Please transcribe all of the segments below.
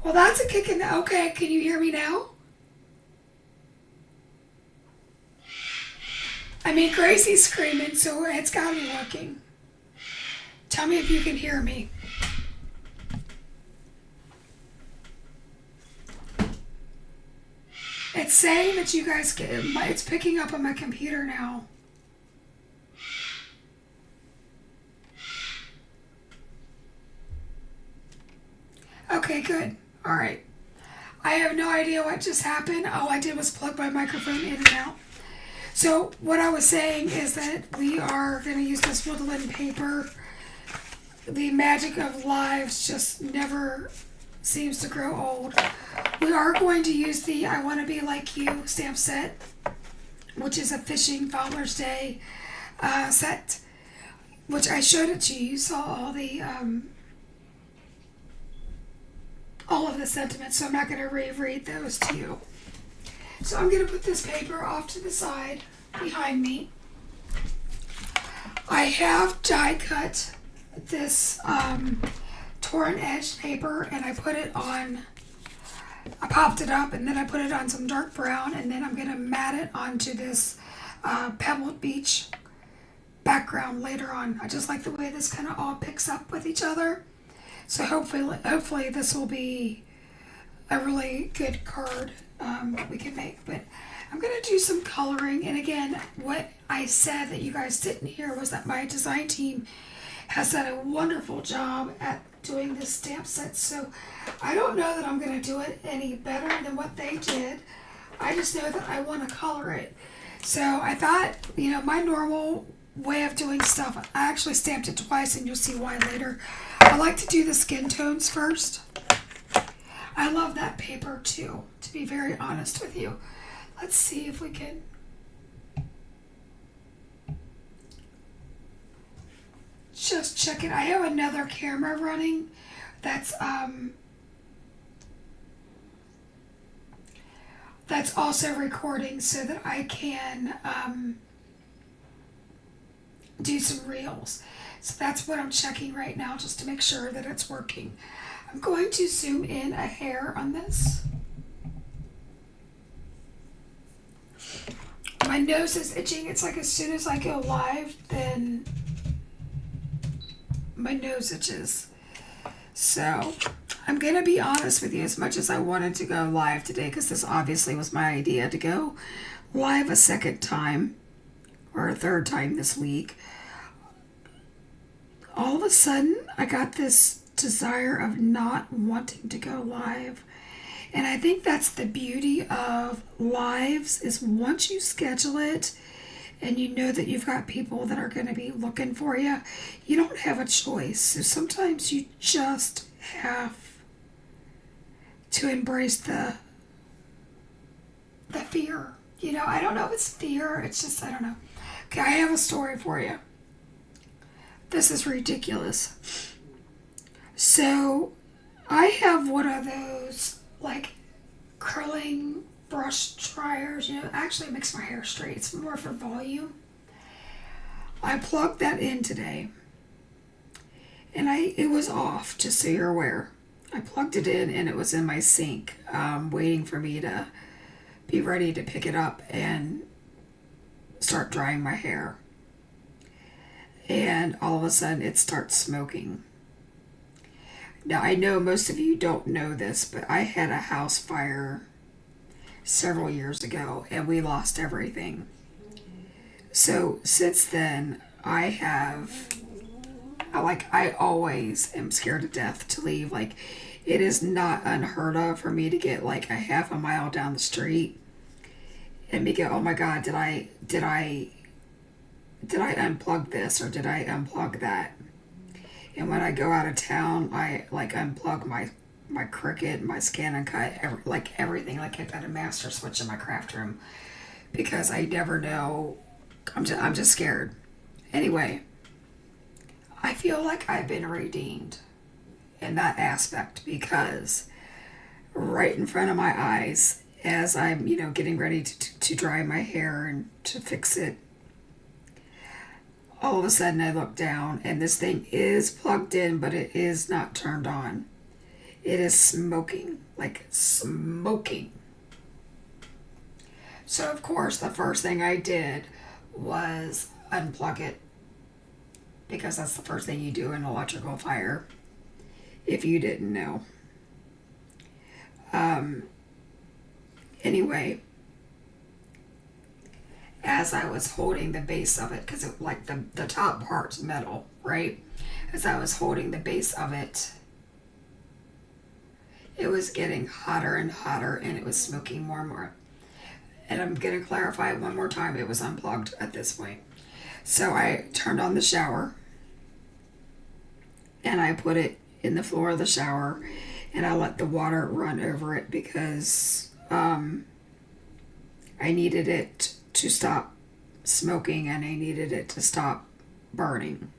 Well, that's a kick in the... Okay, can you hear me now? I mean, Gracie's screaming, so it's gotta be working. Tell me if you can hear me. It's saying that you guys get... It's picking up on my computer now. Okay, good. All right. I have no idea what just happened. All I did was plug my microphone in and out. So what I was saying is that we are going to use this woodland paper. The magic of lives just never seems to grow old. We are going to use the I Want to Be Like You stamp set, which is a fishing Father's Day set, which I showed it to you. You saw all of the sentiments, so I'm not going to reread those to you. So I'm going to put this paper off to the side behind me. I have die cut this torn edge paper, and I put it on, I popped it up, and then I put it on some dark brown, and then I'm going to mat it onto this pebbled beach background later on. I just like the way this kind of all picks up with each other. So hopefully this will be a really good card that we can make. But I'm going to do some coloring. And again, what I said that you guys didn't hear was that my design team has done a wonderful job at doing this stamp set. So I don't know that I'm going to do it any better than what they did. I just know that I want to color it. So I thought, my normal way of doing stuff, I actually stamped it twice, and you'll see why later. I like to do the skin tones first. I love that paper too, to be very honest with you. Let's see if we can. Just check it. I have another camera running that's also recording so that I can do some reels. So that's what I'm checking right now, just to make sure that it's working. I'm going to zoom in a hair on this. My nose is itching. It's like as soon as I go live, then my nose itches. So I'm going to be honest with you, as much as I wanted to go live today, because this obviously was my idea to go live a second time, or a third time this week. All of a sudden, I got this desire of not wanting to go live. And I think that's the beauty of lives, is once you schedule it and you know that you've got people that are going to be looking for you, you don't have a choice. So sometimes you just have to embrace the fear. I don't know if it's fear. It's just, I don't know. Okay, I have a story for you. This is ridiculous. So I have one of those like curling brush dryers. Actually it makes my hair straight. It's more for volume. I plugged that in today, and it was off, just so you're aware. I plugged it in and it was in my sink, waiting for me to be ready to pick it up and start drying my hair. And all of a sudden it starts smoking. Now I know most of you don't know this, but I had a house fire several years ago and we lost everything. So since then I always am scared to death to leave. Like, it is not unheard of for me to get like a half a mile down the street and me go, oh my God, did I unplug this or did I unplug that? And when I go out of town, I like unplug my Cricut, my scan and cut, everything. Like, I've got a master switch in my craft room because I never know. I'm just scared. Anyway, I feel like I've been redeemed in that aspect, because right in front of my eyes, as I'm getting ready to dry my hair and to fix it, all of a sudden I look down and this thing is plugged in, but it is not turned on. It is smoking, like smoking. So of course the first thing I did was unplug it, because that's the first thing you do in an electrical fire, if you didn't know. Anyway, as I was holding the base of it, because like the top part's metal, right? As I was holding the base of it, it was getting hotter and hotter, and it was smoking more and more. And I'm going to clarify one more time, it was unplugged at this point. So I turned on the shower, and I put it in the floor of the shower, and I let the water run over it, because I needed it to stop smoking, and I needed it to stop burning.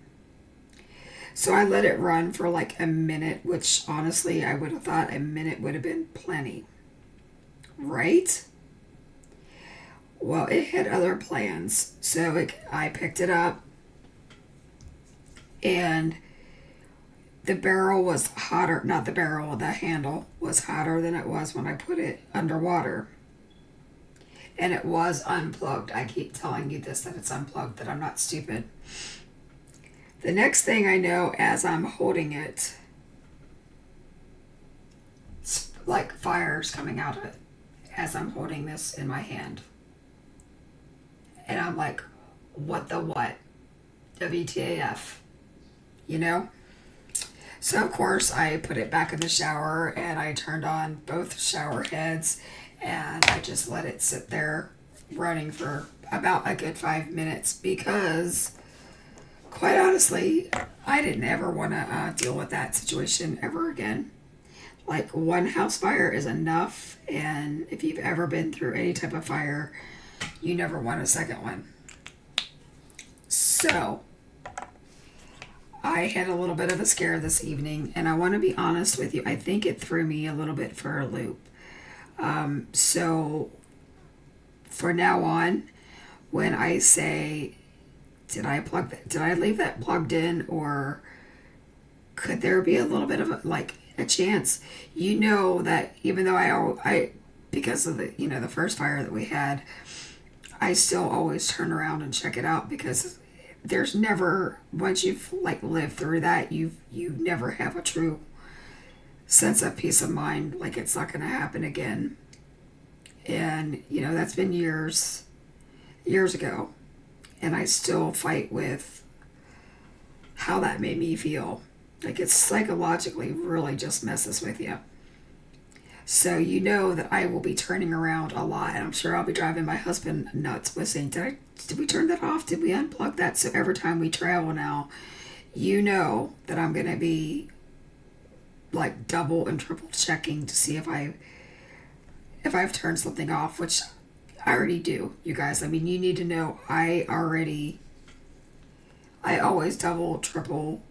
So I let it run for like a minute, which honestly I would have thought a minute would have been plenty, right? Well, it had other plans. So I picked it up, and the barrel was hotter, not the barrel, the handle was hotter than it was when I put it underwater. And it was unplugged. I keep telling you this, that it's unplugged, that I'm not stupid. The next thing I know, as I'm holding it, like fire's coming out of it as I'm holding this in my hand. And I'm like, what the what? WTAF? You know? So of course I put it back in the shower, and I turned on both shower heads, and I just let it sit there running for about a good 5 minutes, because quite honestly, I didn't ever want to deal with that situation ever again. Like, one house fire is enough, and if you've ever been through any type of fire, you never want a second one. So I had a little bit of a scare this evening, and I want to be honest with you, I think it threw me a little bit for a loop. So for now on, when I say, did I leave that plugged in, or could there be a little bit of a chance? You know that even though I because of the first fire that we had, I still always turn around and check it out, because there's never, once you've lived through that, you never have a true sense of peace of mind, like it's not going to happen again. And that's been years ago, and I still fight with how that made me feel. Like, it psychologically really just messes with you. So that I will be turning around a lot, and I'm sure I'll be driving my husband nuts with saying, did we turn that off? Did we unplug that? So every time we travel now, that I'm going to be double and triple checking to see if I've turned something off, which I already do, you guys. I mean, you need to know I always double, triple,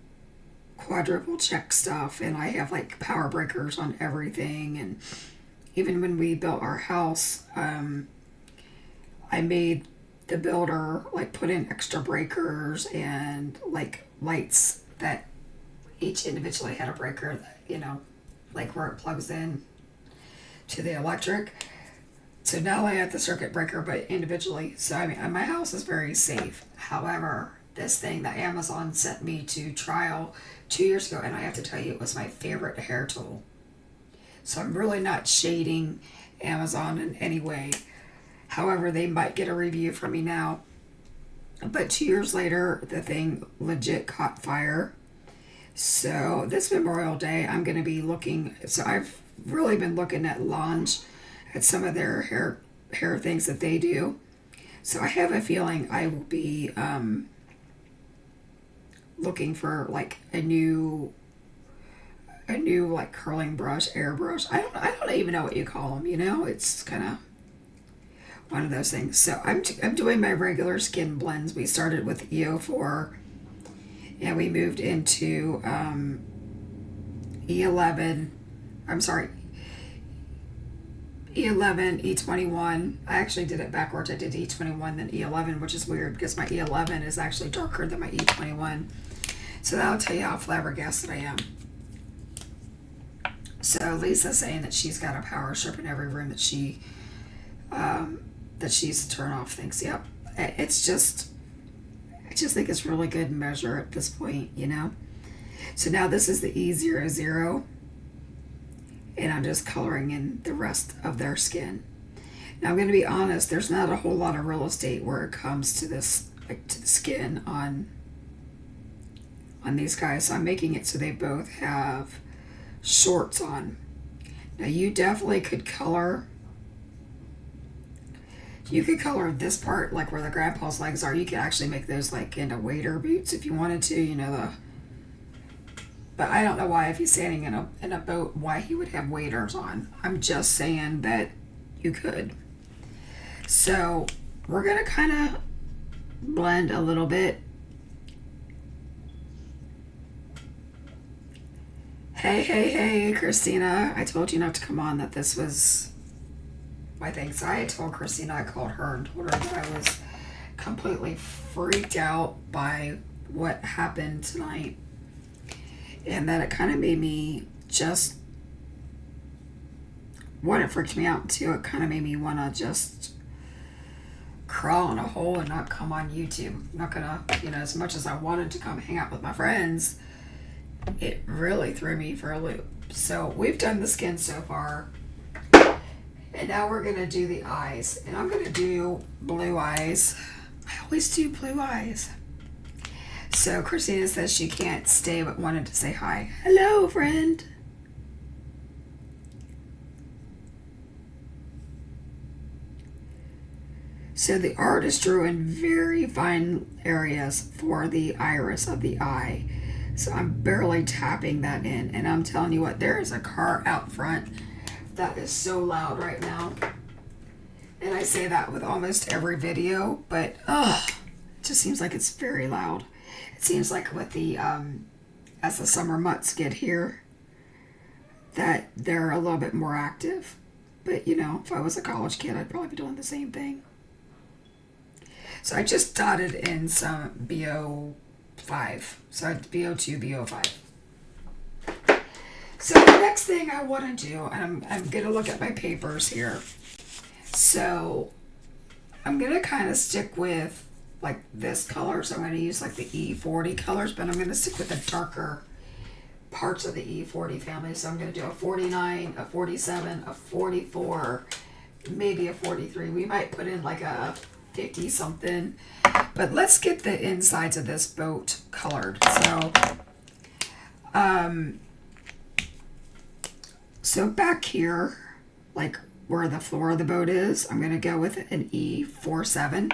quadruple check stuff, and I have power breakers on everything. And even when we built our house, I made the builder put in extra breakers and lights that each individually had a breaker that, where it plugs in to the electric. So not only at the circuit breaker, but individually. So I mean, my house is very safe. However, this thing that Amazon sent me to trial 2 years ago, and I have to tell you, it was my favorite hair tool. So I'm really not shading Amazon in any way. However, they might get a review from me now. But 2 years later, the thing legit caught fire. So this Memorial Day, I'm going to be looking. So I've really been looking at Lange, at some of their hair things that they do. So I have a feeling I will be looking for a new curling brush, airbrush. I don't even know what you call them. It's kind of one of those things. So I'm doing my regular skin blends. We started with E04, and we moved into E11. E11, E21. I actually did it backwards. I did E21, then E11, which is weird because my E11 is actually darker than my E21. So that'll tell you how flabbergasted I am. So Lisa's saying that she's got a power strip in every room that she's turned off things. Yep. It's just, I just think it's really good measure at this point, you know. So now this is the E00, and I'm just coloring in the rest of their skin. Now I'm going to be honest, there's not a whole lot of real estate where it comes to this, like to the skin on these guys. So I'm making it so they both have shorts on. Now you definitely could color. You could color this part, like where the grandpa's legs are. You could actually make those like into waiter boots if you wanted to, you know, but I don't know why, if he's standing in a boat, why he would have waders on. I'm just saying that you could. So we're gonna kind of blend a little bit. Hey, Christina, I told you not to come on, that this was my thing. So I told Christina, I called her and told her that I was completely freaked out by what happened tonight. And that it kind of made me just, one, it freaked me out. Two, it kind of made me want to just crawl in a hole and not come on YouTube. I'm not gonna, you know, as much as I wanted to come hang out with my friends, it really threw me for a loop. So we've done the skin so far, and now we're gonna do the eyes. And I'm gonna do blue eyes. I always do blue eyes. So Christina says she can't stay but wanted to say hi. Hello, friend. So the artist drew in very fine areas for the iris of the eye. So I'm barely tapping that in. And I'm telling you what, there is a car out front that is so loud right now. And I say that with almost every video, but it just seems like it's very loud. It seems like with the, as the summer months get here, that they're a little bit more active. But, you know, if I was a college kid, I'd probably be doing the same thing. So I just dotted in some BO5. So I BO2, BO5. So the next thing I want to do, and I'm going to look at my papers here. So I'm going to kind of stick with like this color. So I'm going to use like the E40 colors, but I'm going to stick with the darker parts of the E40 family. So I'm going to do a 49, a 47, a 44, maybe a 43. We might put in like a 50 something, but let's get the insides of this boat colored. So back here, like where the floor of the boat is, I'm going to go with an E47.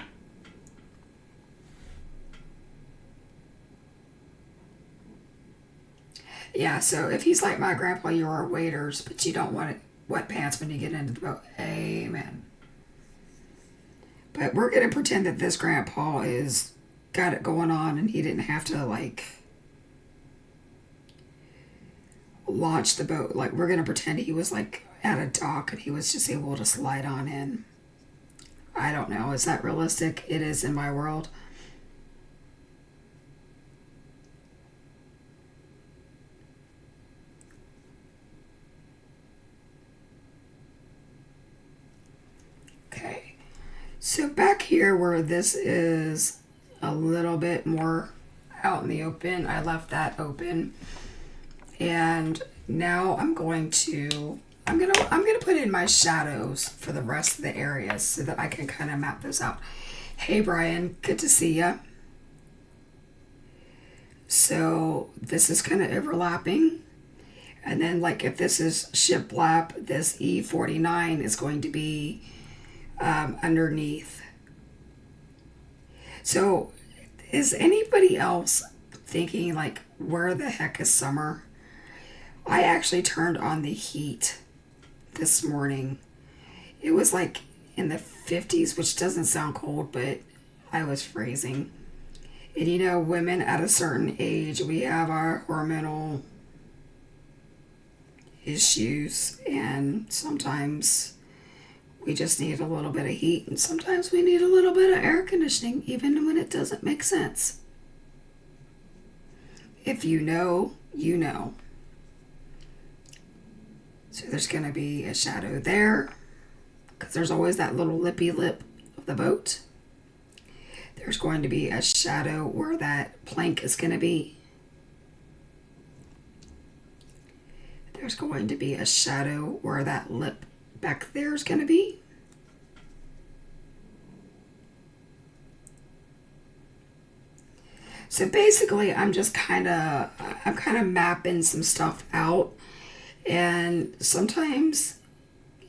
Yeah, so if he's like my grandpa, you are waders, but you don't want wet pants when you get into the boat. Amen. But we're going to pretend that this grandpa is got it going on and he didn't have to like launch the boat. Like we're going to pretend he was like at a dock and he was just able to slide on in. I don't know. Is that realistic? It is in my world. Okay. So back here where this is a little bit more out in the open, I left that open. And now I'm going to put in my shadows for the rest of the areas so that I can kind of map those out. Hey Brian, good to see ya. So this is kind of overlapping. And then like if this is shiplap, this E49 is going to be underneath. So is anybody else thinking like, where the heck is summer? I actually turned on the heat this morning. It was like in the 50s, which doesn't sound cold, but I was freezing. And you know, women at a certain age, we have our hormonal issues, and sometimes we just need a little bit of heat, and sometimes we need a little bit of air conditioning, even when it doesn't make sense. If you know, you know. So there's going to be a shadow there, because there's always that little lippy lip of the boat. There's going to be a shadow where that plank is going to be. There's going to be a shadow where that lip back there is going to be. So basically, I'm kind of mapping some stuff out. And sometimes,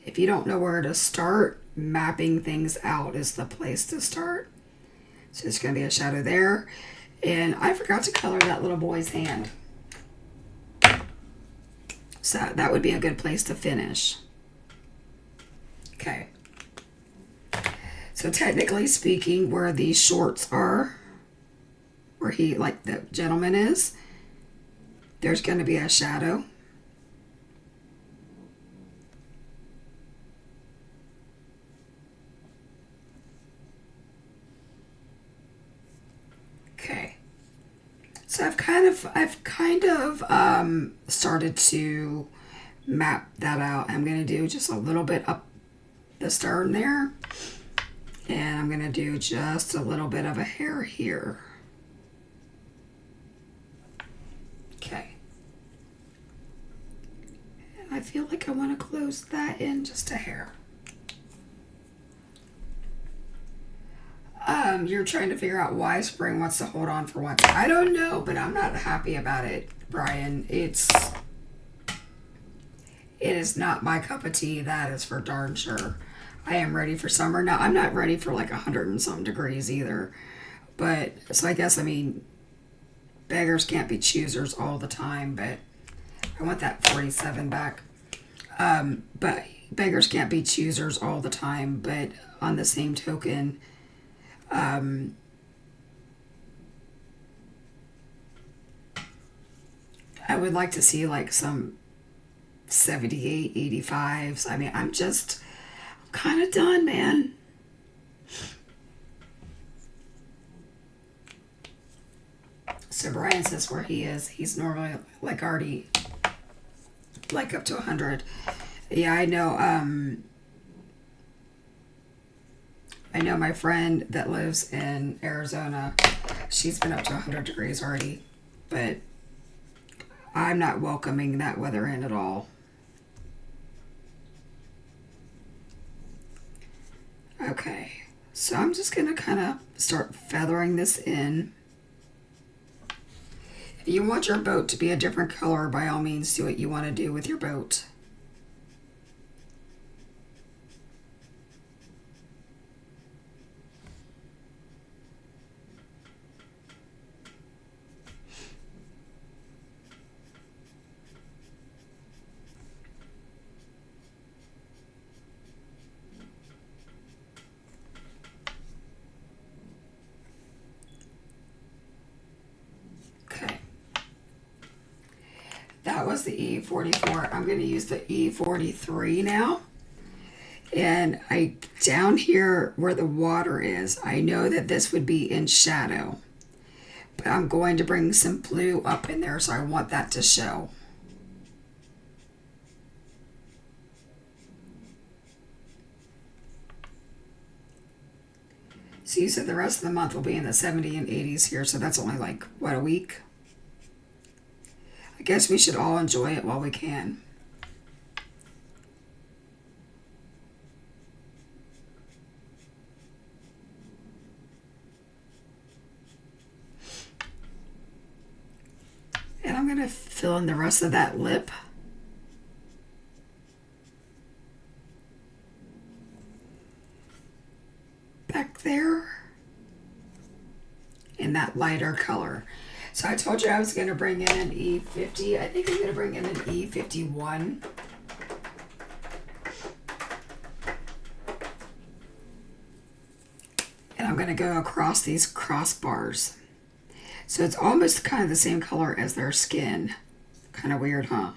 if you don't know where to start, mapping things out is the place to start. So there's going to be a shadow there. And I forgot to color that little boy's hand. So that would be a good place to finish. Okay. So technically speaking, where these shorts are, where he, like the gentleman is, there's going to be a shadow. Okay. So I've kind of started to map that out. I'm going to do just a little bit up the stern there. And I'm going to do just a little bit of a hair here. Okay. And I feel like I want to close that in just a hair. You're trying to figure out why spring wants to hold on for once. I don't know, but I'm not happy about it, Brian. It is not my cup of tea, that is for darn sure. I am ready for summer. Now, I'm not ready for like 100 and some degrees either. But, so I guess, I mean, beggars can't be choosers all the time, but I want that 47 back. But beggars can't be choosers all the time, but on the same token, I would like to see like some 78, 85s. I mean, I'm kind of done, man. So Brian says where he is, he's normally like already like up to 100. Yeah, I know. I know my friend that lives in Arizona, she's been up to 100 degrees already, but I'm not welcoming that weather in at all. Okay, so I'm just going to kind of start feathering this in. If you want your boat to be a different color, by all means do what you want to do with your boat. That was the E44. I'm going to use the E43 now. And down here where the water is, I know that this would be in shadow. But I'm going to bring some blue up in there, so I want that to show. So you said the rest of the month will be in the 70 and 80s here, so that's only like, what, a week? I guess we should all enjoy it while we can. And I'm going to fill in the rest of that lip. Back there. In that lighter color. So I told you I was going to bring in an E50. I think I'm going to bring in an E51. And I'm going to go across these crossbars. So it's almost kind of the same color as their skin. Kind of weird, huh?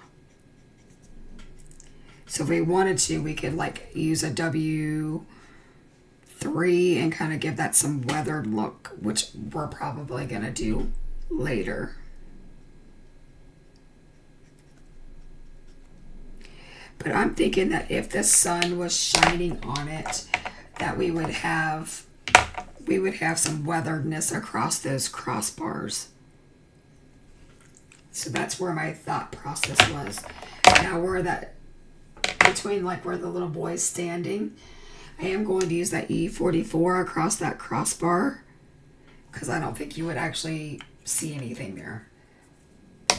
So if we wanted to, we could like use a W3 and kind of give that some weathered look, which we're probably going to do later. But I'm thinking that if the sun was shining on it, that we would have some weatheredness across those crossbars. So that's where my thought process was. Now where that, between like where the little boy's standing, I am going to use that E44 across that crossbar because I don't think you would actually see anything there.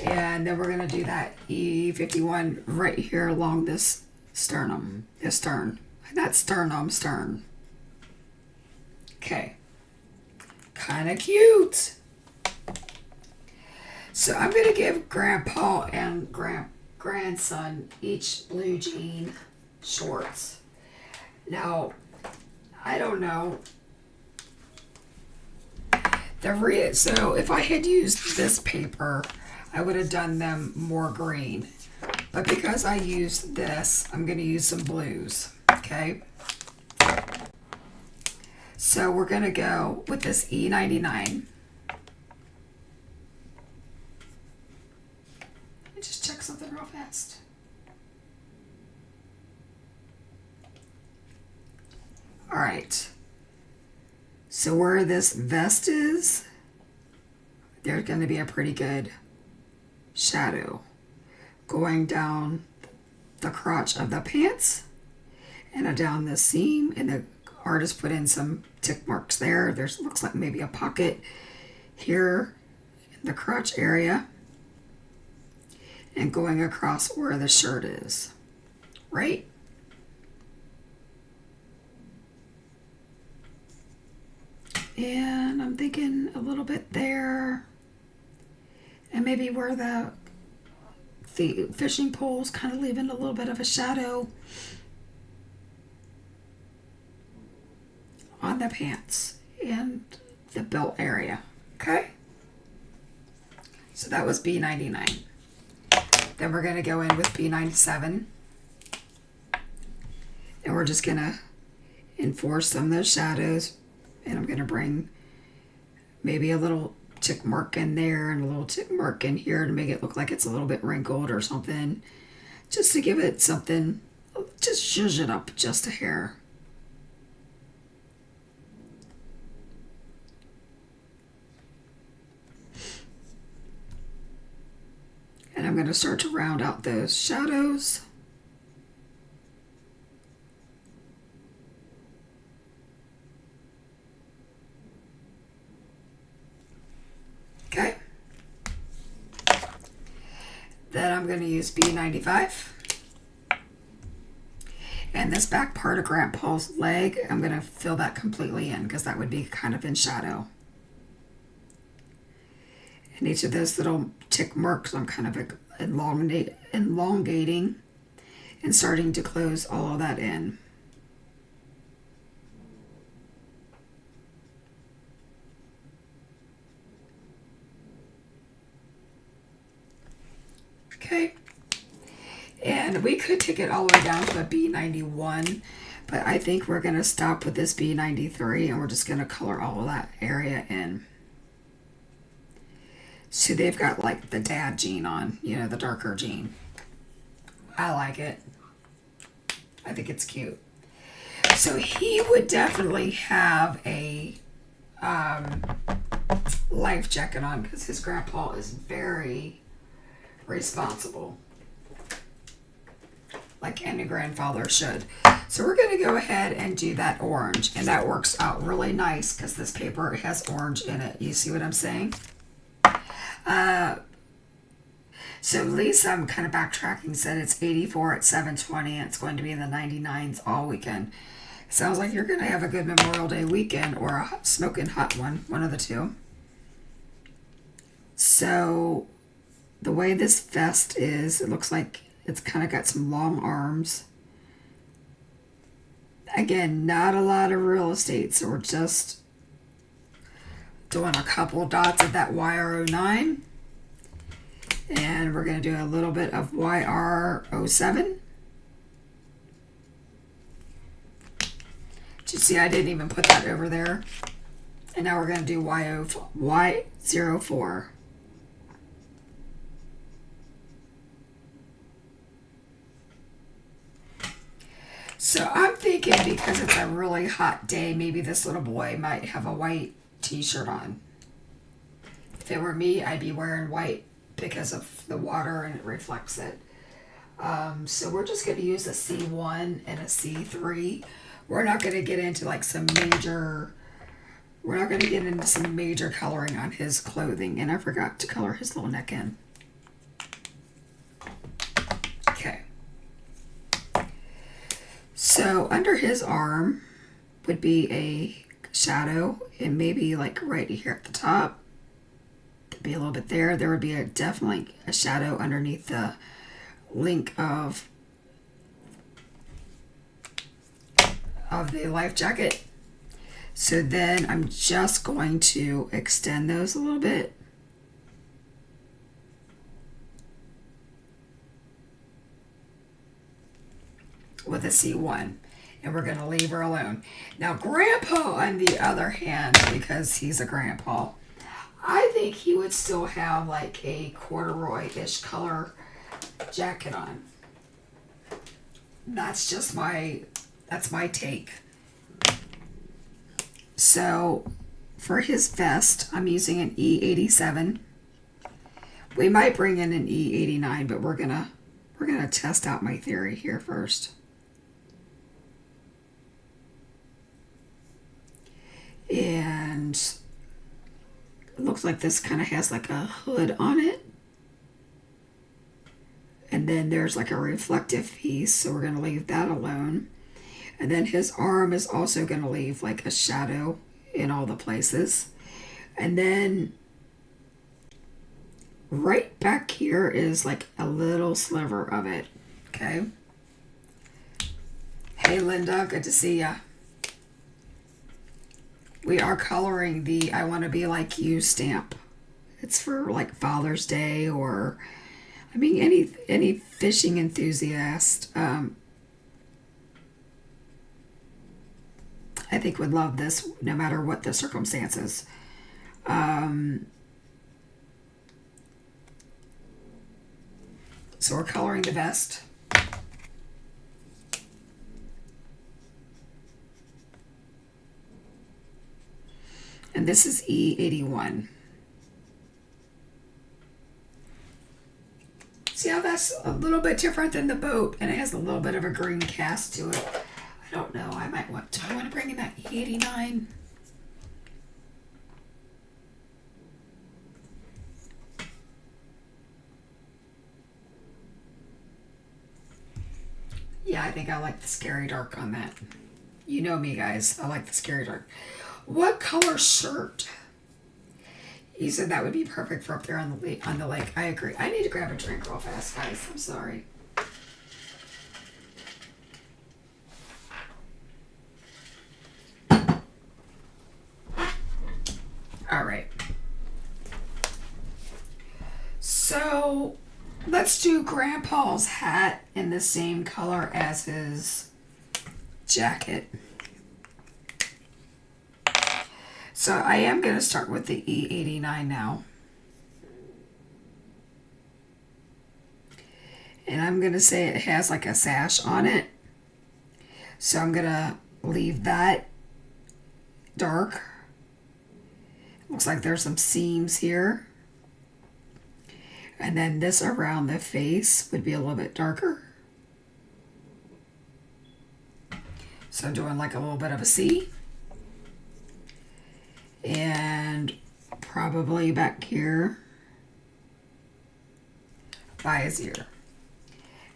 And then we're going to do that E51 right here along this sternum. This stern. Not sternum, stern. Okay. Kind of cute. So I'm going to give Grandpa and grandson each blue jean shorts. Now, I don't know. So if I had used this paper, I would have done them more green. But because I used this, I'm going to use some blues. Okay. So we're going to go with this E99. Let me just check something real fast. All right. So where this vest is, there's going to be a pretty good shadow going down the crotch of the pants and down the seam, and the artist put in some tick marks there. There's looks like maybe a pocket here in the crotch area and going across where the shirt is, right? And I'm thinking a little bit there, and maybe where the fishing pole's kind of leaving a little bit of a shadow on the pants and the belt area. Okay, so that was B99. Then we're going to go in with B97, and we're just going to enforce some of those shadows. And I'm going to bring maybe a little tick mark in there and a little tick mark in here to make it look like it's a little bit wrinkled or something. Just to give it something, just zhuzh it up just a hair. And I'm going to start to round out those shadows. Okay. Then I'm going to use B95. And this back part of Grandpa's leg, I'm going to fill that completely in because that would be kind of in shadow. And each of those little tick marks, I'm kind of elongating and starting to close all of that in. Okay, and we could take it all the way down to a B91, but I think we're going to stop with this B93 and we're just going to color all of that area in. So they've got like the dad jean on, you know, the darker jean. I like it. I think it's cute. So he would definitely have a life jacket on because his grandpa is very responsible, like any grandfather should. So we're going to go ahead and do that orange, and that works out really nice because this paper has orange in it. You see what I'm saying? So Lisa, I'm kind of backtracking, said it's 84 at 720 and it's going to be in the 99s all weekend. Sounds like you're going to have a good Memorial Day weekend or a smoking hot one of the two. So the way this vest is, it looks like it's kind of got some long arms. Again, not a lot of real estate, so we're just doing a couple dots of that YR09. And we're going to do a little bit of YR07. Did you see I didn't even put that over there? And now we're going to do Y04. So I'm thinking because it's a really hot day, maybe this little boy might have a white t-shirt on. If it were me, I'd be wearing white because of the water and it reflects it. So we're just going to use a C1 and a C3. We're not going to get into like we're not going to get into some major coloring on his clothing. And I forgot to color his little neck in. Okay. So under his arm would be a shadow, and maybe like right here at the top, there'd be a little bit there. There would be definitely a shadow underneath the link of the life jacket. So then I'm just going to extend those a little bit. With a C1, and we're going to leave her alone. Now Grandpa, on the other hand, because he's a grandpa, I think he would still have like a corduroy-ish color jacket on. That's my take. So for his vest, I'm using an E87. We might bring in an E89, but we're gonna test out my theory here first. And it looks like this kind of has like a hood on it. And then there's like a reflective piece, so we're going to leave that alone. And then his arm is also going to leave like a shadow in all the places. And then right back here is like a little sliver of it. Okay. Hey Linda, good to see ya. We are coloring the I Want to Be Like You stamp. It's for like Father's Day, or I mean any fishing enthusiast I think would love this no matter what the circumstances. So we're coloring the vest. And this is E81. See how that's a little bit different than the boat, and it has a little bit of a green cast to it. I don't know. I want to bring in that E89. Yeah, I think I like the scary dark on that. You know me, guys. I like the scary dark. What color shirt? You said that would be perfect for up there on the lake. I agree. I need to grab a drink real fast, guys. I'm sorry. All right. So let's do Grandpa's hat in the same color as his jacket. So I am going to start with the E89 now. And I'm going to say it has like a sash on it. So I'm going to leave that dark. Looks like there's some seams here. And then this around the face would be a little bit darker. So I'm doing like a little bit of a C. And probably back here by his ear.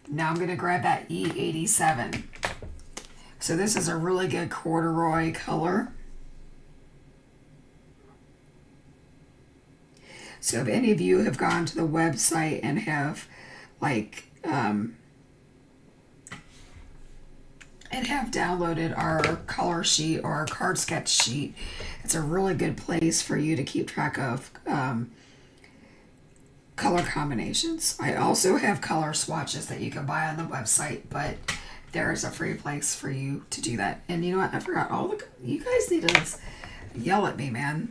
Now I'm going to grab that E87. So this is a really good corduroy color. So if any of you have gone to the website and have like and have downloaded our color sheet or our card sketch sheet, it's a really good place for you to keep track of color combinations. I also have color swatches that you can buy on the website, but there is a free place for you to do that. And you know what? I forgot you guys need to yell at me, man.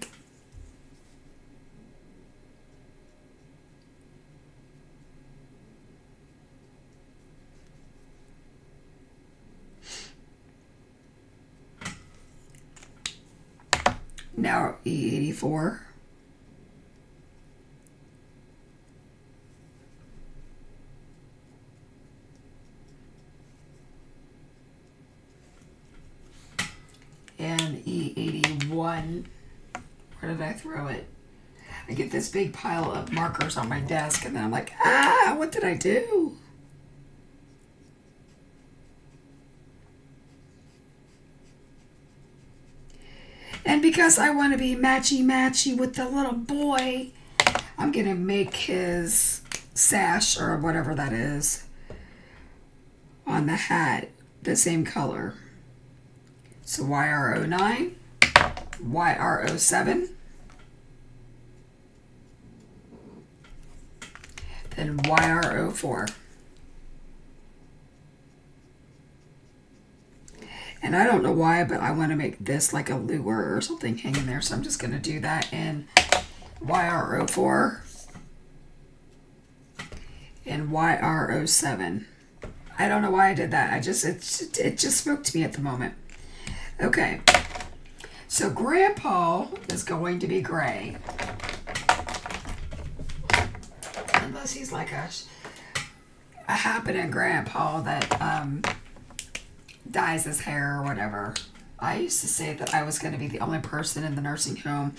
Now E84. And E81. Where did I throw it? I get this big pile of markers on my desk, and then I'm like, what did I do? And because I want to be matchy-matchy with the little boy, I'm going to make his sash, or whatever that is, on the hat the same color. So YR09, YR07, then YR04. And I don't know why, but I want to make this like a lure or something hanging there. So I'm just going to do that in YR04 and YR07. I don't know why I did that. It just spoke to me at the moment. Okay. So Grandpa is going to be gray. Unless he's like a happening grandpa that dyes his hair or whatever. I used to say that I was going to be the only person in the nursing home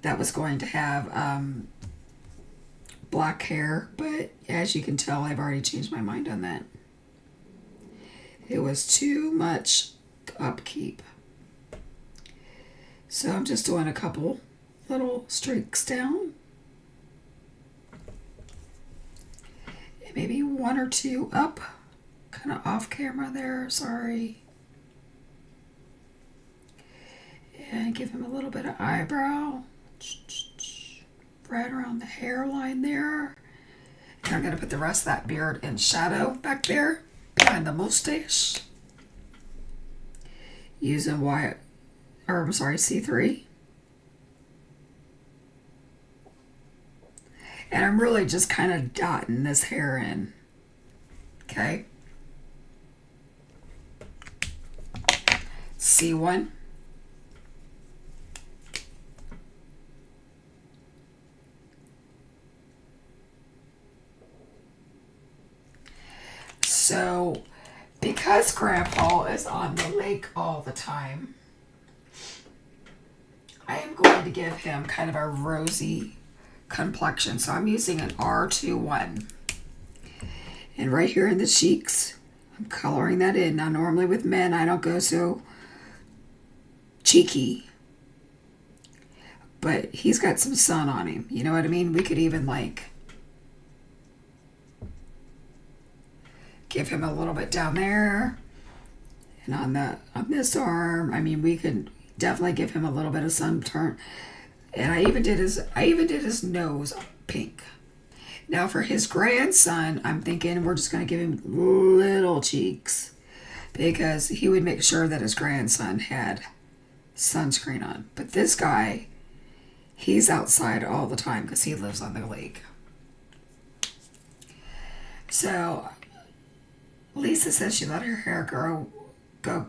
that was going to have black hair, but as you can tell, I've already changed my mind on that. It was too much upkeep. So I'm just doing a couple little streaks down. And maybe one or two up. Kind of off camera there, sorry. And give him a little bit of eyebrow. Right around the hairline there. And I'm going to put the rest of that beard in shadow back there, behind the mustache. Using C3. And I'm really just kind of dotting this hair in. Okay. C1. So, because Grandpa is on the lake all the time, I am going to give him kind of a rosy complexion. So I'm using an R21. And right here in the cheeks, I'm coloring that in. Now, normally with men, I don't go so cheeky. But he's got some sun on him. You know what I mean? We could even like give him a little bit down there. And on this arm, I mean, we could definitely give him a little bit of sun turn. And I even did his nose pink. Now for his grandson, I'm thinking we're just going to give him little cheeks, because he would make sure that his grandson had sunscreen on. But this guy, he's outside all the time because he lives on the lake. So Lisa says she let her hair go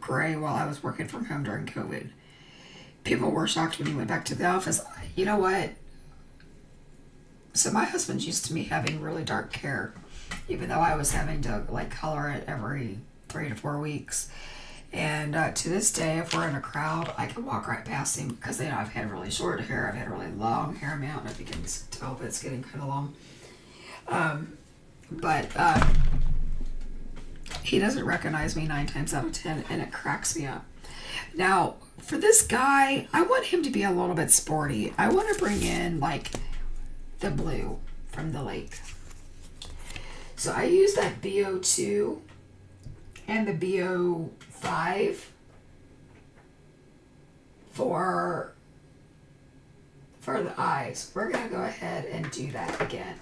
gray while I was working from home during COVID. People were shocked when he went back to the office. You know what? So my husband's used to me having really dark hair, even though I was having to like color it every 3 to 4 weeks. And to this day, if we're in a crowd, I can walk right past him because I've had really short hair. I've had really long hair. I don't know if you can tell, but it's getting kind of long. But he doesn't recognize me 9 times out of 10, and it cracks me up. Now, for this guy, I want him to be a little bit sporty. I want to bring in like the blue from the lake. So I use that BO2 and the BO5 for the eyes. We're going to go ahead and do that again.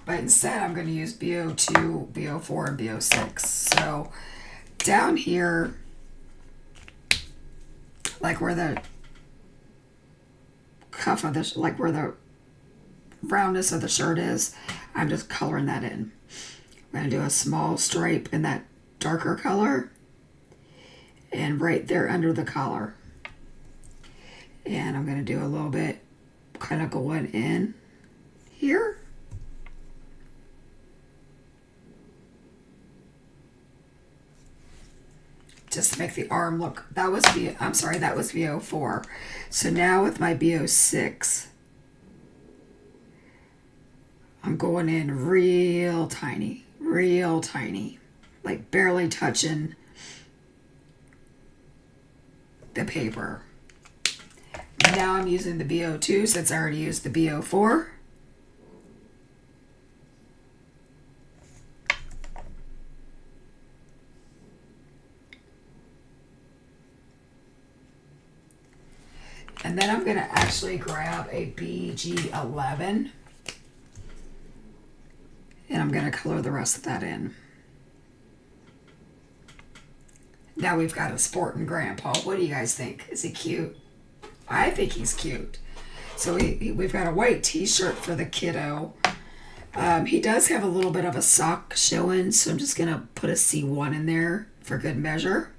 But instead, I'm going to use BO2, BO4, and BO6. So down here, like where the cuff of the, like where the roundness of the shirt is, I'm just coloring that in. I'm going to do a small stripe in that darker color and right there under the collar. And I'm going to do a little bit kind of going in here. Just to make the arm look, that was VO4. So now with my VO6, I'm going in real tiny, like barely touching the paper. Now I'm using the VO2 since I already used the VO4. And then I'm going to actually grab a BG11 and I'm going to color the rest of that in. Now we've got a sporting grandpa. What do you guys think? Is he cute? I think he's cute. So we've got a white t-shirt for the kiddo. He does have a little bit of a sock showing, so I'm just going to put a C1 in there for good measure.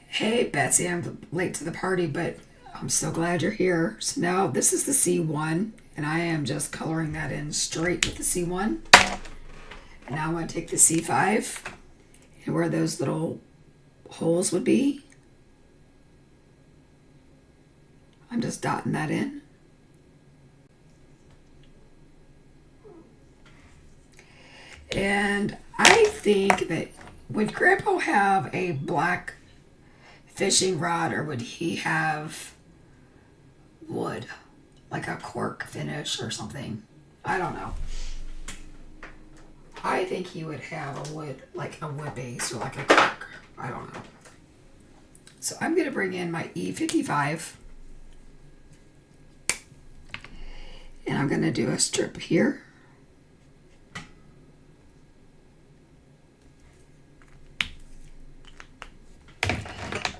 Hey, Betsy, I'm late to the party, but I'm so glad you're here. So now this is the C1, and I am just coloring that in straight with the C1. And now I'm going to take the C5 and where those little holes would be, I'm just dotting that in. And I think that would Grandpa have a black fishing rod, or would he have wood, like a cork finish or something? I don't know. I think he would have a wood, like a wood base or like a cork. I don't know. So I'm going to bring in my E55 and I'm going to do a strip here.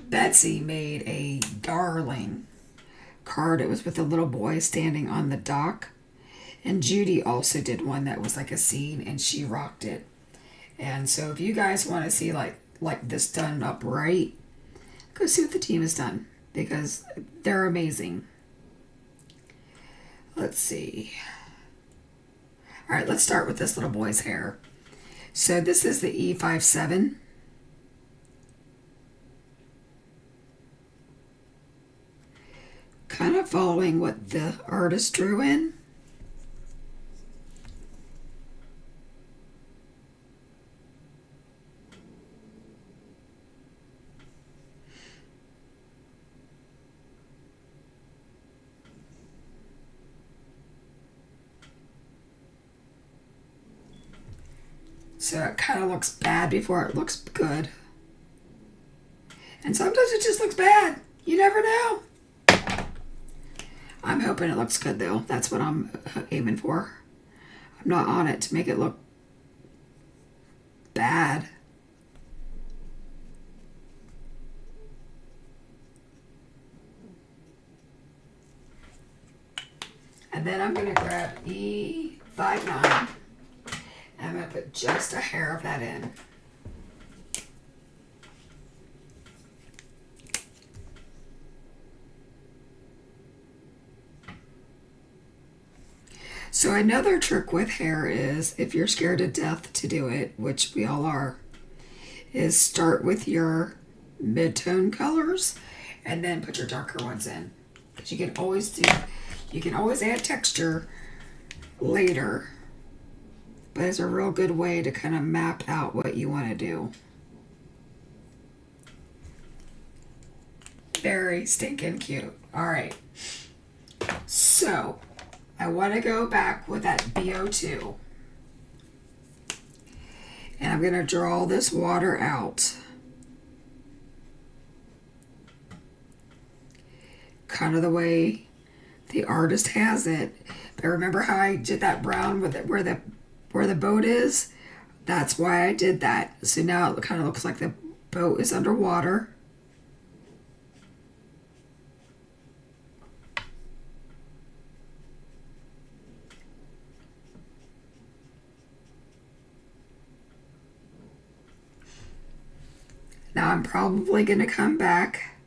Betsy made a darling card. It was with a little boy standing on the dock. And Judy also did one that was like a scene, and she rocked it. And so if you guys want to see like this done up right, go see what the team has done, because they're amazing. Let's see. All right, let's start with this little boy's hair. So this is the E57. Kind of following what the artist drew in. So it kind of looks bad before it looks good. And sometimes it just looks bad. You never know. I'm hoping it looks good though. That's what I'm aiming for. I'm not on it to make it look bad. And then I'm going to grab E59. I'm going to put just a hair of that in. So another trick with hair is, if you're scared to death to do it, which we all are, is start with your mid-tone colors and then put your darker ones in. Because you can always add texture later. But it's a real good way to kind of map out what you want to do. Very stinking cute. All right. So I want to go back with that BO2. And I'm going to draw this water out. Kind of the way the artist has it. But remember how I did that brown with it, where the boat is? That's why I did that. So now it kind of looks like the boat is underwater. Now I'm probably going to come back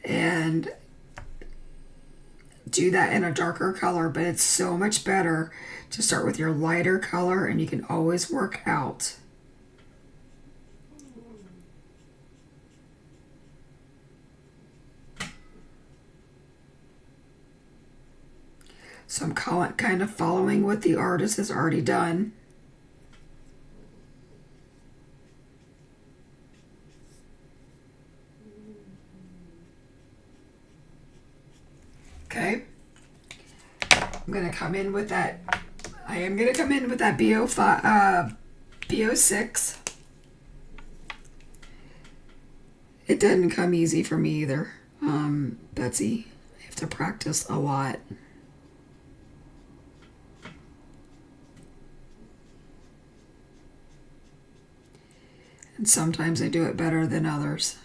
and do that in a darker color, but it's so much better to start with your lighter color, and you can always work out. So I'm kind of following what the artist has already done. Okay. I'm going to come in with that. I am going to come in with that BO6. It didn't come easy for me either, Betsy. I have to practice a lot. And sometimes I do it better than others.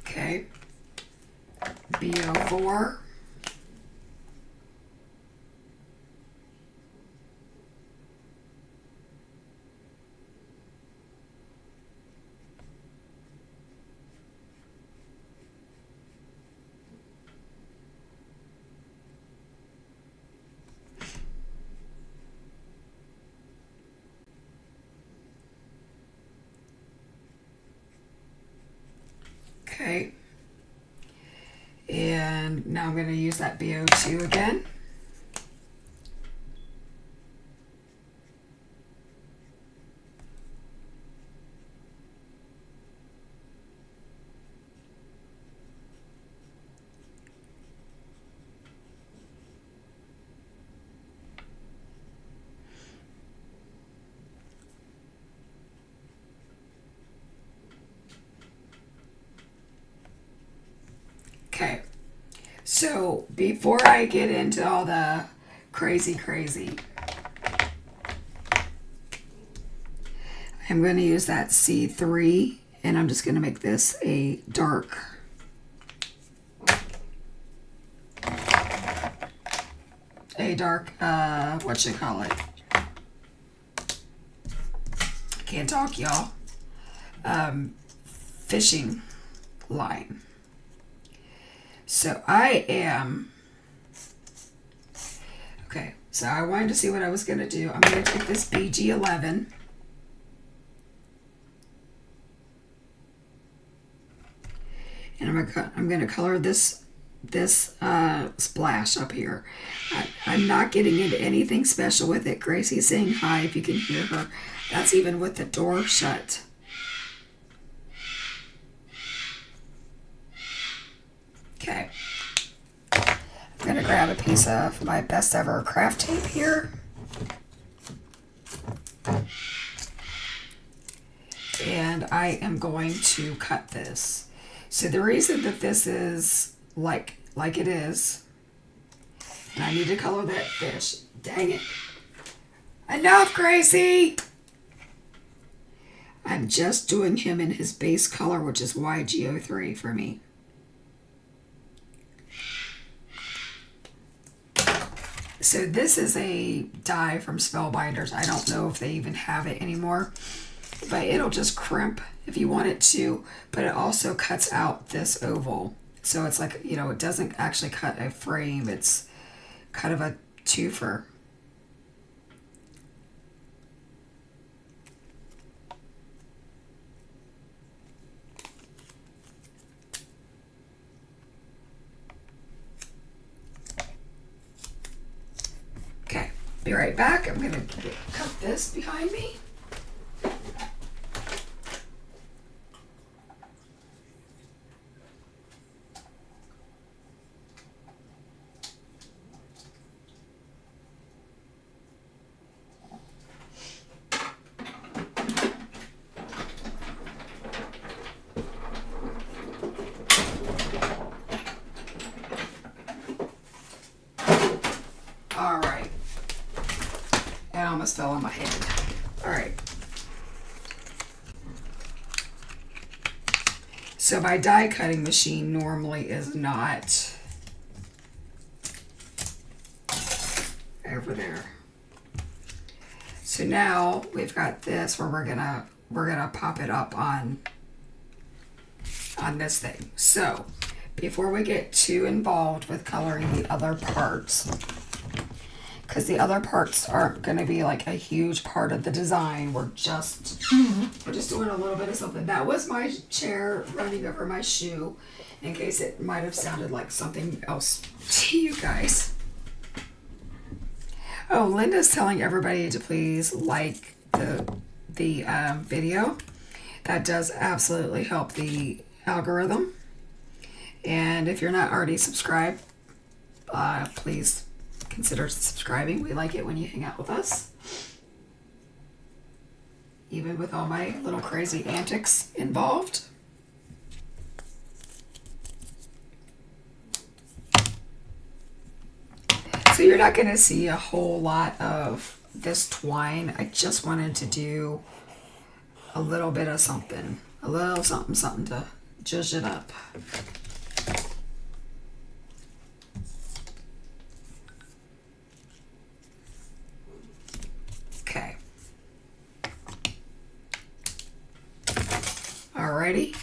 Okay. BO4. Okay. And now I'm going to use that BO2 again. Okay. So before I get into all the crazy, I'm going to use that C3, and I'm just going to make this a dark. What you call it? Can't talk, y'all. Fishing line. So I am, okay, so I wanted to see what I was going to do. I'm going to take this BG11. And I'm going to color this splash up here. I'm not getting into anything special with it. Gracie's saying hi if you can hear her. That's even with the door shut. Okay. I'm going to grab a piece of my best ever craft tape here. And I am going to cut this. So the reason that this is like it is, and I need to color that fish. Dang it. Enough, Gracie! I'm just doing him in his base color, which is YGO3 for me. So this is a die from Spellbinders. I don't know if they even have it anymore, but it'll just crimp if you want it to, but it also cuts out this oval. So it's like, you know, it doesn't actually cut a frame. It's kind of a twofer. Okay, be right back. I'm gonna cut this behind me. All right. my head. All right. So my die cutting machine normally is not over there. So now we've got this where we're gonna pop it up on this thing. So before we get too involved with coloring the other parts, because the other parts aren't going to be like a huge part of the design, we're just doing a little bit of something. That was my chair running over my shoe, in case it might have sounded like something else to you guys. Oh, Linda's telling everybody to please like the video. That does absolutely help the algorithm. And if you're not already subscribed, please consider subscribing. We like it when you hang out with us, even with all my little crazy antics involved. So you're not going to see a whole lot of this twine. I just wanted to do a little bit of something, a little something to zhuzh it up. Okay. Alrighty.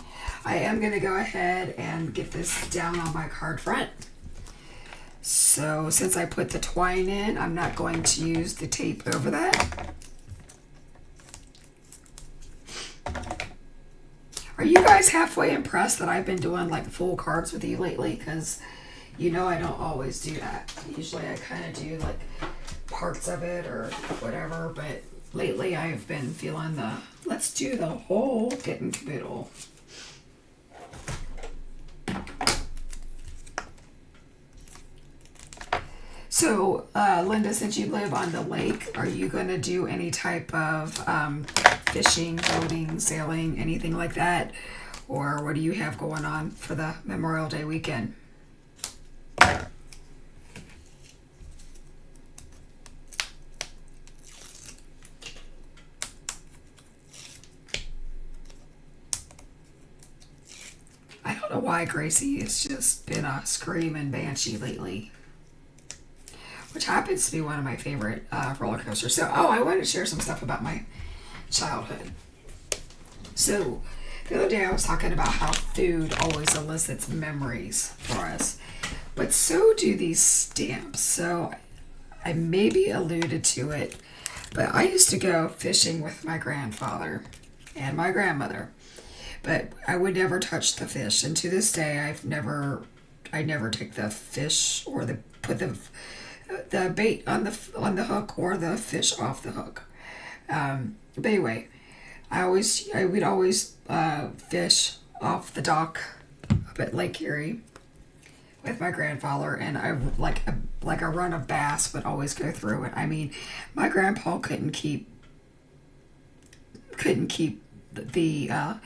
I am going to go ahead and get this down on my card front. So since I put the twine in, I'm not going to use the tape over that. Are you guys halfway impressed that I've been doing like full cards with you lately? Because you know I don't always do that. Usually I kind of do like parts of it or whatever, but lately I've been feeling the let's do the whole kit and caboodle. So, Linda, since you live on the lake, are you going to do any type of fishing, boating, sailing, anything like that? Or what do you have going on for the Memorial Day weekend? I don't know why Gracie has just been a screaming banshee lately, which happens to be one of my favorite roller coasters. So, I wanted to share some stuff about my childhood. So, the other day I was talking about how food always elicits memories for us, but so do these stamps. So, I maybe alluded to it, but I used to go fishing with my grandfather and my grandmother, but I would never touch the fish. And to this day, I never take the fish or put the bait on the hook or the fish off the hook. But anyway, we'd always fish off the dock up at Lake Erie with my grandfather, and I like a run of bass would always go through it. I mean, my grandpa couldn't keep the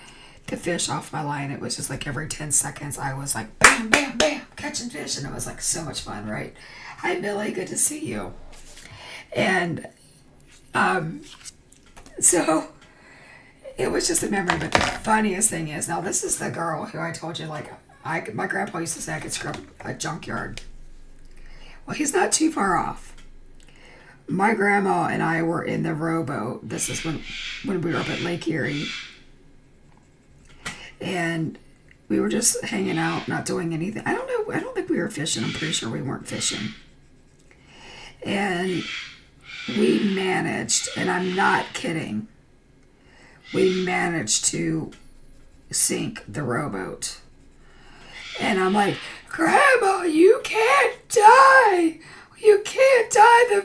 fish off my line. It was just like every 10 seconds I was like bam, bam, bam, catching fish, and it was like so much fun, right? Hi, Billy. Good to see you. And so it was just a memory. But the funniest thing is, now this is the girl who I told you, like, my grandpa used to say I could scrub a junkyard. Well, he's not too far off. My grandma and I were in the rowboat. This is when we were up at Lake Erie. And we were just hanging out, not doing anything. I don't know. I don't think we were fishing. I'm pretty sure we weren't fishing. And we managed, and I'm not kidding, we managed to sink the rowboat. And I'm like, Grandma, you can't die. You can't die.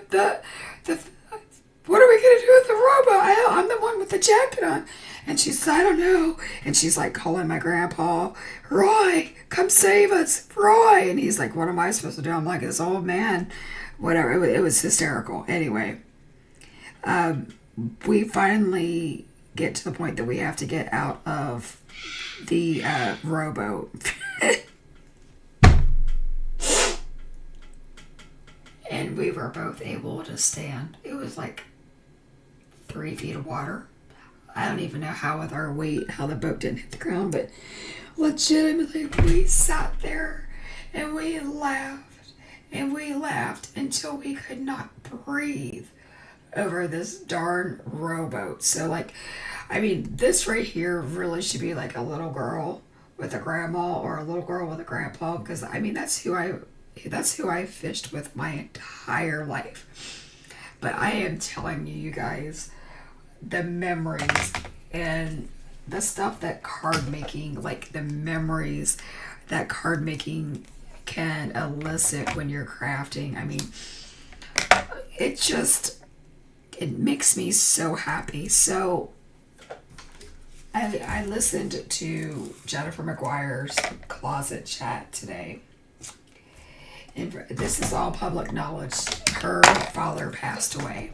What are we going to do with the rowboat? I'm the one with the jacket on. And she said, I don't know. And she's like calling my grandpa, Roy, come save us, Roy. And he's like, what am I supposed to do? I'm like, this old man, whatever. It was hysterical. Anyway, we finally get to the point that we have to get out of the rowboat. And we were both able to stand. It was like 3 feet of water. I don't even know how with our weight, how the boat didn't hit the ground, but legitimately we sat there and we laughed until we could not breathe over this darn rowboat. So like, I mean, this right here really should be like a little girl with a grandma or a little girl with a grandpa, because I mean, that's who I fished with my entire life. But I am telling you, you guys, the memories and the stuff that card making, like the memories that card making can elicit when you're crafting. I mean, it makes me so happy. So I listened to Jennifer McGuire's closet chat today. And this is all public knowledge. Her father passed away.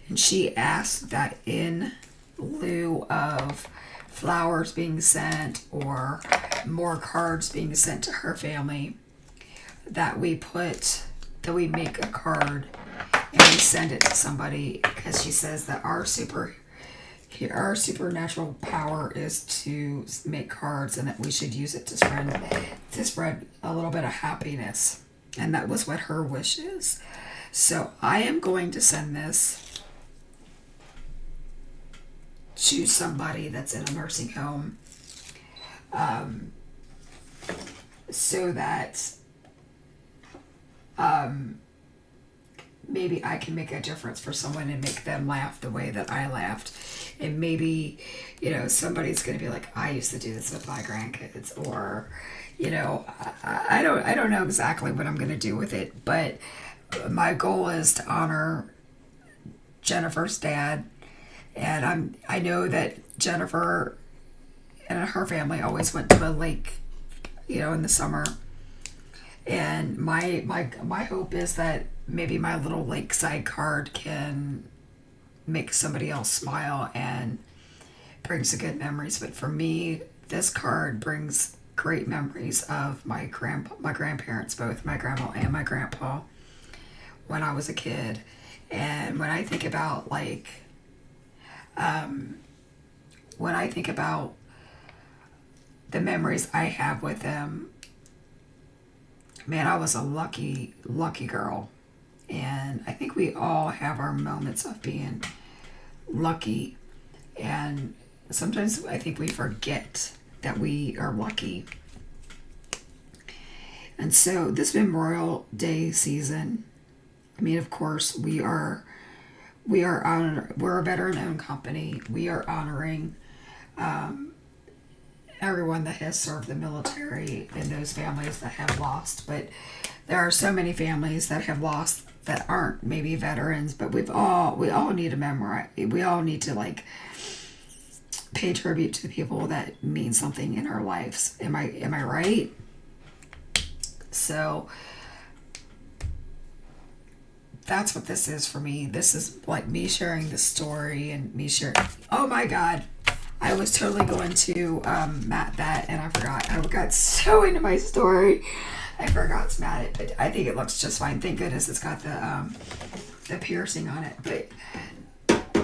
And she asked that in lieu of flowers being sent or more cards being sent to her family, that we make a card and we send it to somebody, because she says that our supernatural power is to make cards, and that we should use it to spread a little bit of happiness. And that was what her wish is. So I am going to send this to somebody that's in a nursing home, so that maybe I can make a difference for someone and make them laugh the way that I laughed. And maybe, somebody's going to be like, I used to do this with my grandkids, or, I don't know exactly what I'm going to do with it, but my goal is to honor Jennifer's dad. And I know that Jennifer and her family always went to a lake, in the summer. And my hope is that maybe my little lakeside card can make somebody else smile and bring some good memories. But for me, this card brings great memories of my grandparents, both my grandma and my grandpa, when I was a kid. And when I think about the memories I have with them, man, I was a lucky girl. And I think we all have our moments of being lucky. And sometimes I think we forget that we are lucky. And so this Memorial Day season, I mean, of course, we're a veteran-owned company. We are honoring everyone that has served the military and those families that have lost. But there are so many families that have lost that aren't maybe veterans, but we all need to memorize. We all need to pay tribute to the people that mean something in our lives. Am I right? So that's what this is for me. This is like me sharing the story and me sharing. Oh my God. I was totally going to mat that, and I forgot. I got so into my story, I forgot to mat it. But I think it looks just fine. Thank goodness it's got the piercing on it. But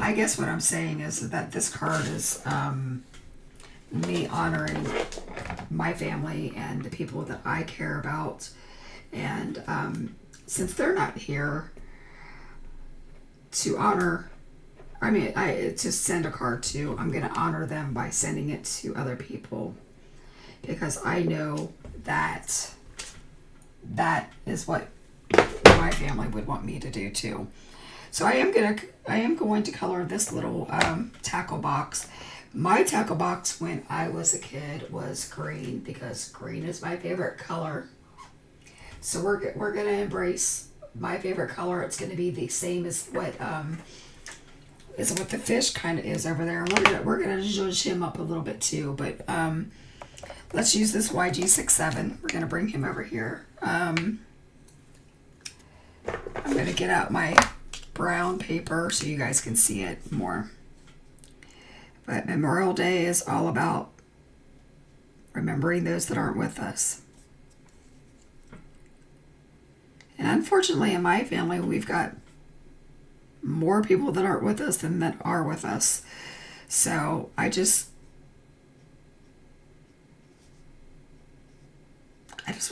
I guess what I'm saying is that this card is me honoring my family and the people that I care about. And since they're not here to honor, to send a card to, I'm going to honor them by sending it to other people, because I know that is what my family would want me to do too. So I am going to color this little tackle box. My tackle box when I was a kid was green, because green is my favorite color. So we're going to embrace my favorite color. It's going to be the same as what the fish kind of is over there. And we're gonna zhuzh him up a little bit too. But let's use this YG67. We're gonna bring him over here. I'm gonna get out my brown paper so you guys can see it more. But Memorial Day is all about remembering those that aren't with us. And unfortunately in my family, we've got more people that aren't with us than that are with us. So I just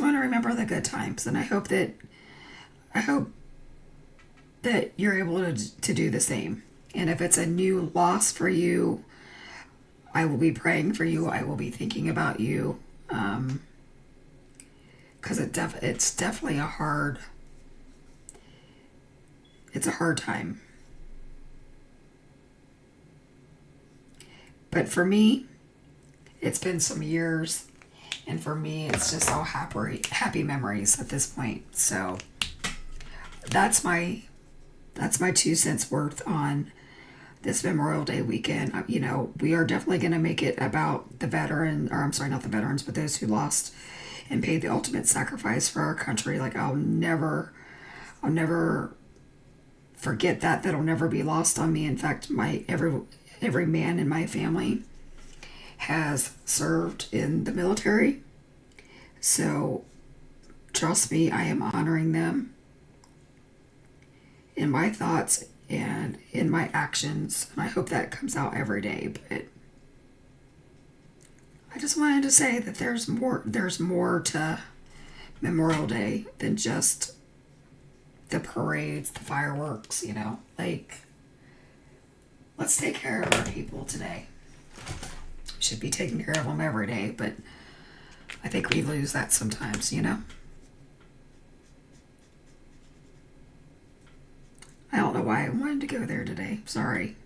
want to remember the good times, and I hope that you're able to do the same. And if it's a new loss for you, I will be praying for you. I will be thinking about you, because it's definitely a hard time. But for me, it's been some years, and for me, it's just all happy memories at this point. So that's my 2 cents worth on this Memorial Day weekend. You know, we are definitely going to make it about the not the veterans, but those who lost and paid the ultimate sacrifice for our country. Like, I'll never forget that. That'll never be lost on me. In fact, every man in my family has served in the military. So trust me, I am honoring them in my thoughts and in my actions. And I hope that comes out every day. But I just wanted to say that there's more to Memorial Day than just the parades, the fireworks, you know. Like, let's take care of our people today. Should be taking care of them every day, but I think we lose that sometimes, you know. I don't know why I wanted to go there today. Sorry.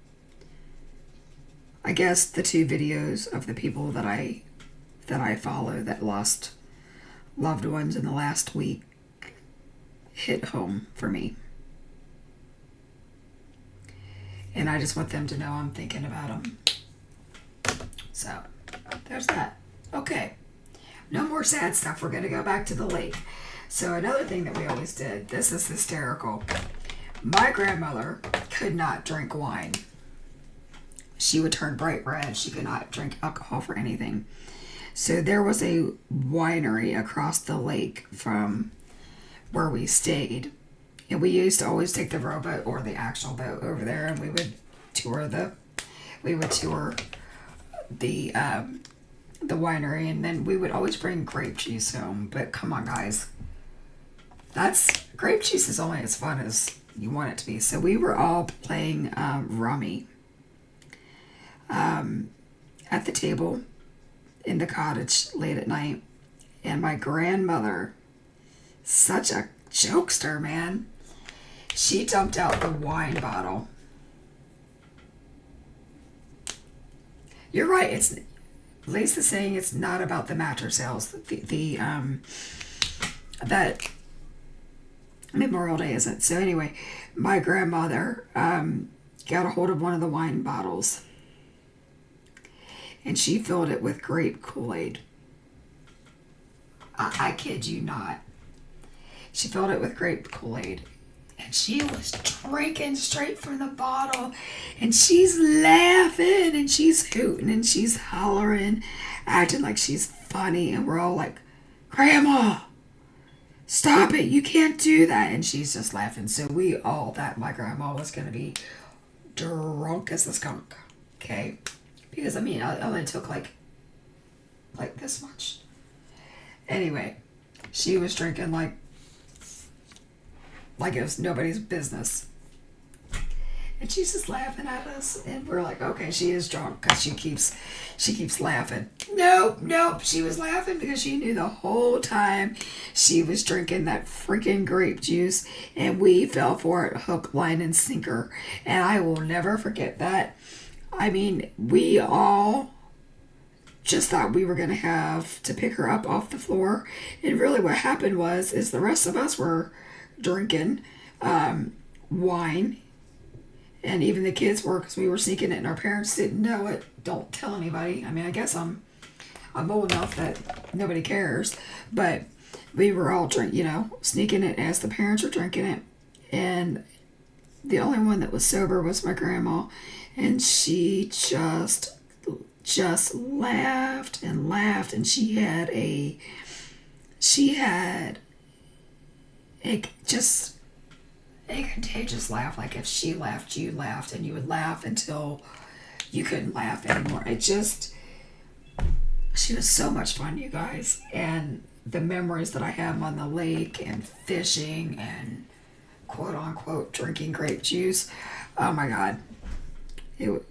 I guess the 2 videos of the people that I follow that lost loved ones in the last week hit home for me. And I just want them to know I'm thinking about them. So, there's that. Okay. No more sad stuff. We're going to go back to the lake. So, another thing that we always did, this is hysterical. My grandmother could not drink wine. She would turn bright red. She could not drink alcohol for anything. So, there was a winery across the lake from where we stayed. And we used to always take the rowboat or the actual boat over there, and we would tour the winery, and then we would always bring grape juice home. But come on, guys, grape juice is only as fun as you want it to be. So we were all playing rummy at the table in the cottage late at night, and my grandmother, such a jokester, man, she dumped out the wine bottle. You're right. It's Lisa's saying it's not about the mattress sales. That Memorial Day isn't. So anyway, my grandmother got a hold of one of the wine bottles, and she filled it with grape Kool-Aid. I kid you not. She filled it with grape Kool-Aid. And she was drinking straight from the bottle. And she's laughing and she's hooting and she's hollering, acting like she's funny. And we're all like, Grandma, stop it. You can't do that. And she's just laughing. So we all thought my grandma was going to be drunk as a skunk. Okay? Because, I mean, I only took like this much. Anyway, she was drinking like it was nobody's business. And she's just laughing at us. And we're like, okay, she is drunk because she keeps laughing. Nope. She was laughing because she knew the whole time she was drinking that freaking grape juice. And we fell for it hook, line, and sinker. And I will never forget that. I mean, we all just thought we were going to have to pick her up off the floor. And really what happened is the rest of us were drinking wine, and even the kids were, because we were sneaking it and our parents didn't know it. Don't tell anybody. I mean, I guess I'm old enough that nobody cares, but we were all sneaking it as the parents were drinking it. And the only one that was sober was my grandma, and she just laughed and laughed, and she had a contagious laugh. Like if she laughed, you laughed, and you would laugh until you couldn't laugh anymore. She was so much fun, you guys. And the memories that I have on the lake and fishing and quote unquote drinking grape juice. Oh my God. It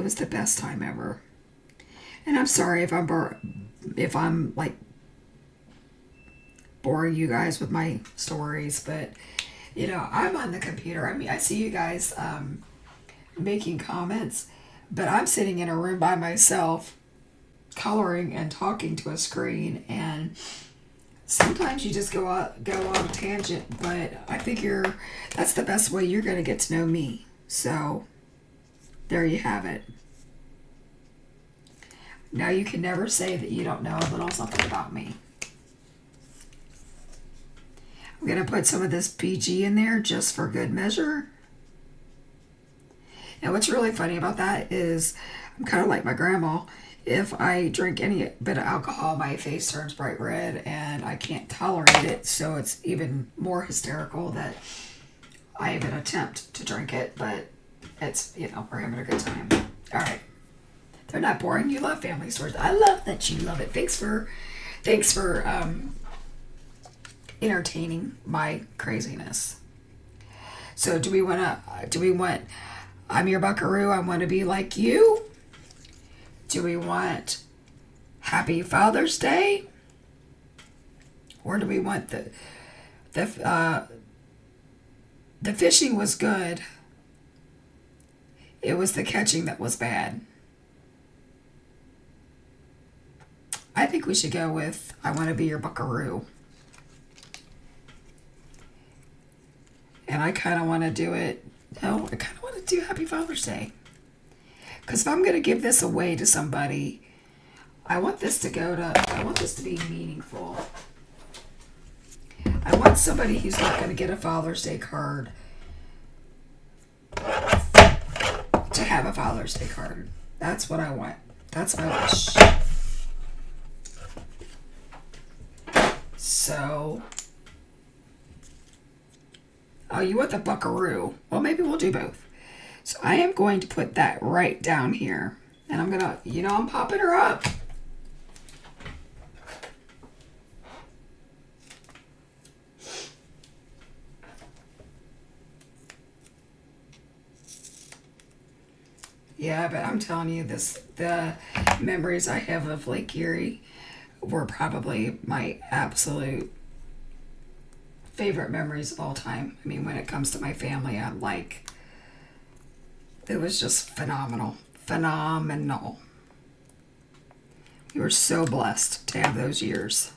was the best time ever. And I'm sorry if I'm like boring you guys with my stories, but you know, I'm on the computer. I mean, I see you guys making comments, but I'm sitting in a room by myself coloring and talking to a screen, and sometimes you just go on a tangent, but I think that's the best way you're going to get to know me. So there you have it. Now you can never say that you don't know a little something about me. I'm going to put some of this PG in there just for good measure. And what's really funny about that is I'm kind of like my grandma. If I drink any bit of alcohol, my face turns bright red and I can't tolerate it. So it's even more hysterical that I even attempt to drink it. But it's, you know, we're having a good time. All right. They're not boring. You love family stories. I love that you love it. Thanks for entertaining my craziness. So do we want, I'm your buckaroo, I want to be like you? Do we want Happy Father's Day? Or do we want the fishing was good. It was the catching that was bad. I think we should go with I want to be your buckaroo. And I kind of want to do it. No, I kind of want to do Happy Father's Day. Because if I'm going to give this away to somebody, I want this to be meaningful. I want somebody who's not going to get a Father's Day card to have a Father's Day card. That's what I want. That's my wish. So, oh, you want the buckaroo? Well, maybe we'll do both. So I am going to put that right down here. And I'm going to, you know, I'm popping her up. Yeah, but I'm telling you the memories I have of Lake Erie were probably my absolute favorite memories of all time. I mean, when it comes to my family, I'm like, it was just phenomenal. Phenomenal. We were so blessed to have those years.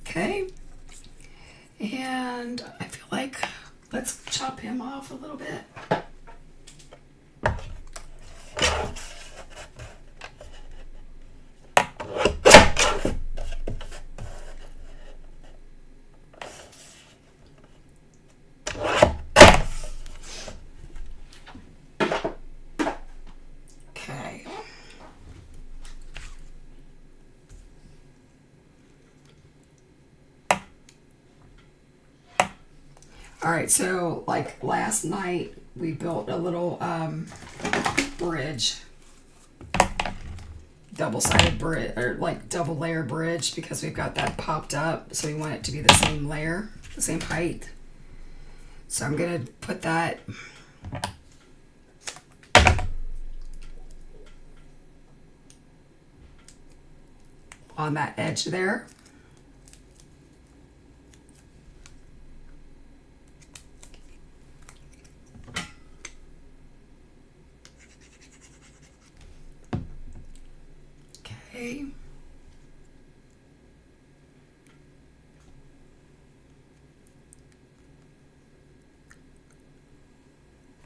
Okay. And I feel like let's chop him off a little bit. All right, so like last night we built a little bridge, double-sided bridge, or like double layer bridge, because we've got that popped up, so we want it to be the same layer, the same height. So I'm gonna put that on that edge there. Okay.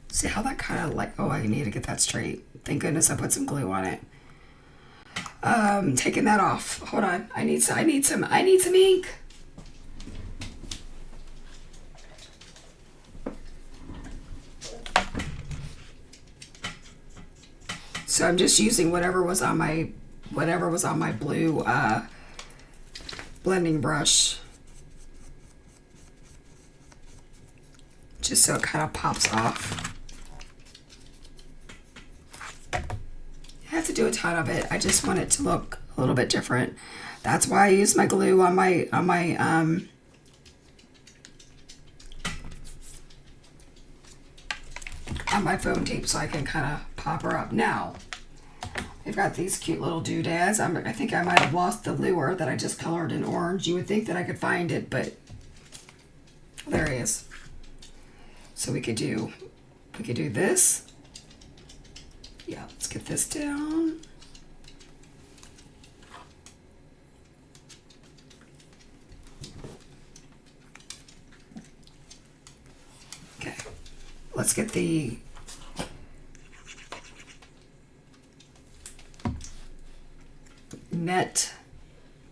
See how that kind of like, oh, I need to get that straight. Thank goodness I put some glue on it. Taking that off. Hold on. I need some ink. So I'm just using whatever was on my blue blending brush just so it kind of pops off. I have to do a ton of it. I just want it to look a little bit different. That's why I use my glue on my foam tape so I can kind of pop her up. Now, I've got these cute little doodads. I think I might have lost the lure that I just colored in orange. You would think that I could find it, but there he is. So we could do this. Yeah, let's get this down. Okay, let's get the net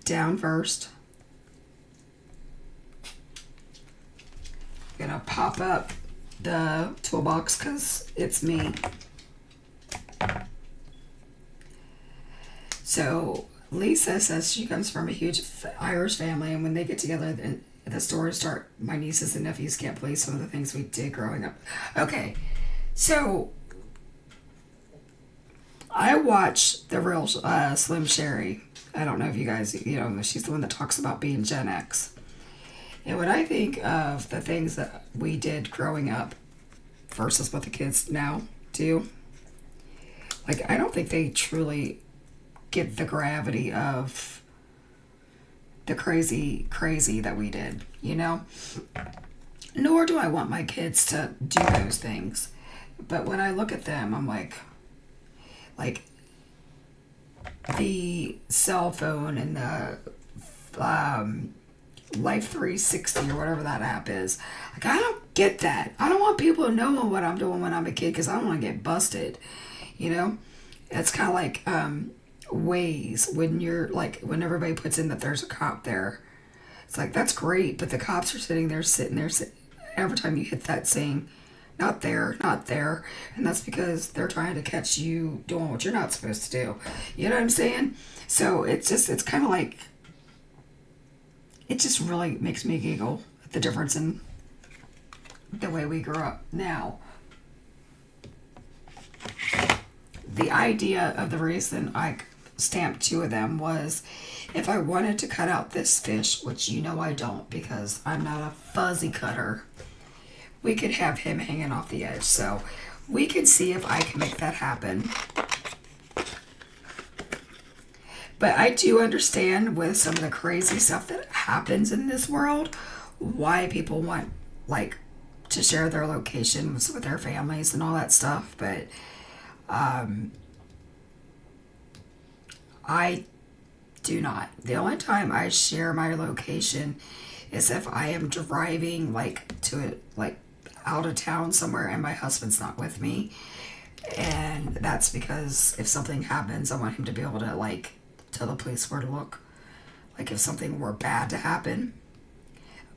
down first. I'm gonna pop up the toolbox because it's me. So Lisa says she comes from a huge Irish family, and when they get together at the store to start, my nieces and nephews can't believe some of the things we did growing up. Okay, so I watch the real Slim Sherry. I don't know if you guys, she's the one that talks about being Gen X. And when I think of the things that we did growing up versus what the kids now do, like, I don't think they truly get the gravity of the crazy that we did, Nor do I want my kids to do those things. But when I look at them, I'm like the cell phone and the Life 360 or whatever that app is. Like, I don't get that. I don't want people knowing what I'm doing when I'm a kid because I don't want to get busted. It's kind of like Waze when everybody puts in that there's a cop there. It's like, that's great, but the cops are sitting there every time you hit that saying, not there, not there. And that's because they're trying to catch you doing what you're not supposed to do. You know what I'm saying? So it's kind of like, it just really makes me giggle at the difference in the way we grew up now. The idea of the reason I stamped 2 of them was if I wanted to cut out this fish, which I don't because I'm not a fuzzy cutter, we could have him hanging off the edge. So we could see if I can make that happen. But I do understand with some of the crazy stuff that happens in this world, why people want, to share their locations with their families and all that stuff. But I do not. The only time I share my location is if I am driving, out of town somewhere and my husband's not with me. And that's because if something happens, I want him to be able to, tell the police where to look, if something were bad to happen.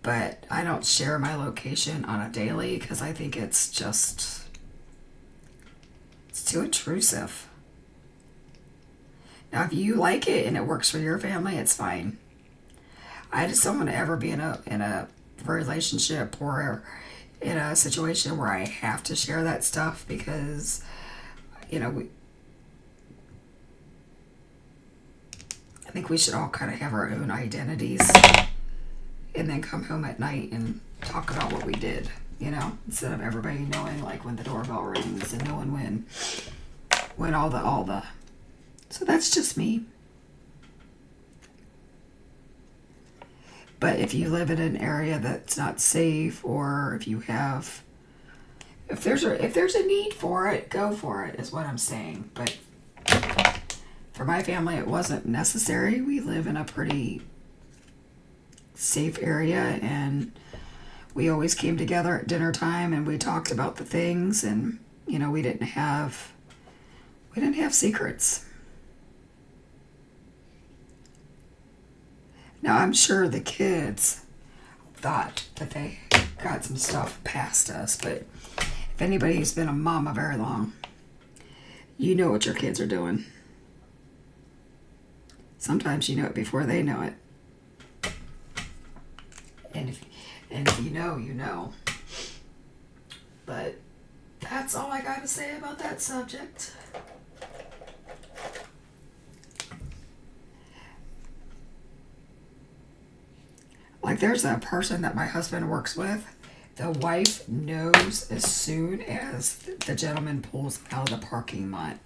But I don't share my location on a daily because I think it's too intrusive. Now, if you like it and it works for your family, it's fine. I just don't want to ever be in a relationship or in a situation where I have to share that stuff because, I think we should all kind of have our own identities and then come home at night and talk about what we did, instead of everybody knowing when the doorbell rings and knowing when all the. So that's just me. But if you live in an area that's not safe, or if there's a need for it, go for it, is what I'm saying. But for my family, it wasn't necessary. We live in a pretty safe area, and we always came together at dinner time and we talked about the things, and we didn't have secrets. Now, I'm sure the kids thought that they got some stuff past us, but if anybody's been a mama very long, you know what your kids are doing. Sometimes you know it before they know it. And if you know, you know. But that's all I got to say about that subject. Like, there's a person that my husband works with. The wife knows as soon as the gentleman pulls out of the parking lot.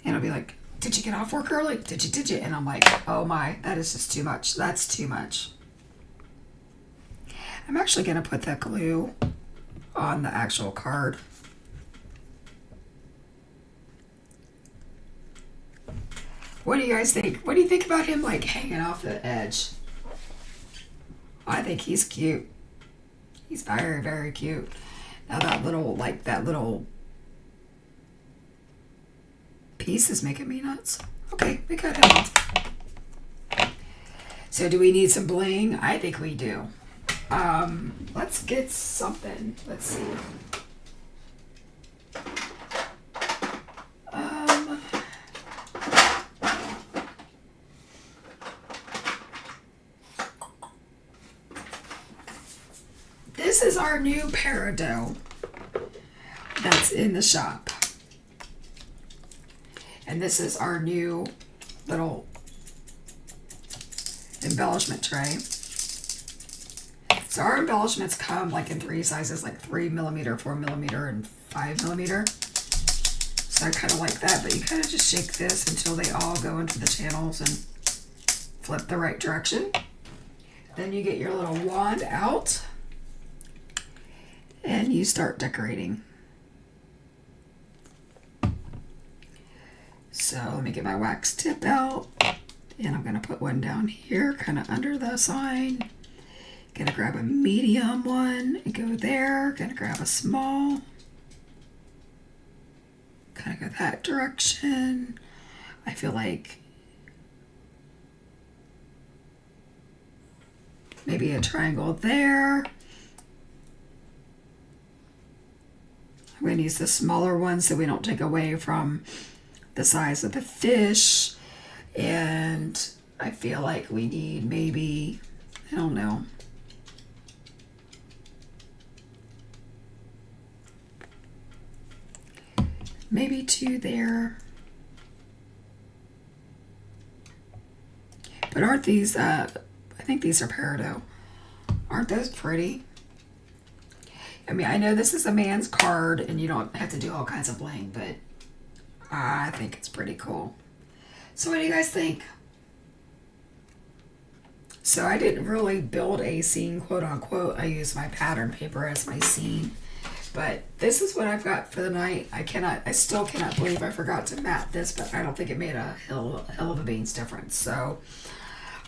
And I'll be like, did you get off work early? Did you? And I'm like, oh my, that is just too much. That's too much. I'm actually going to put that glue on the actual card. What do you guys think? What do you think about him like hanging off the edge? I think he's cute. He's very, very cute. Now that little piece is making me nuts. Okay, we cut him off. So do we need some bling? I think we do. Let's get something. Let's see. This is our new peridot that's in the shop. And this is our new little embellishment tray. So our embellishments come like in 3 sizes, like 3mm, 4mm, and 5mm. So I kind of like that, but you kind of just shake this until they all go into the channels and flip the right direction. Then you get your little wand out and you start decorating. So let me get my wax tip out, and I'm going to put one down here, kind of under the sign. Gonna grab a medium one and go there. Gonna grab a small. Kind of go that direction. I feel like maybe a triangle there. I'm going to use the smaller one so we don't take away from the size of the fish. And I feel like we need maybe, I don't know, maybe 2 there. But aren't these, I think these are peridot. Aren't those pretty? I mean, I know this is a man's card and you don't have to do all kinds of bling, but I think it's pretty cool. So what do you guys think? So I didn't really build a scene, quote unquote. I used my pattern paper as my scene. But this is what I've got for the night. I still cannot believe I forgot to mat this, but I don't think it made a hell of a beans difference. So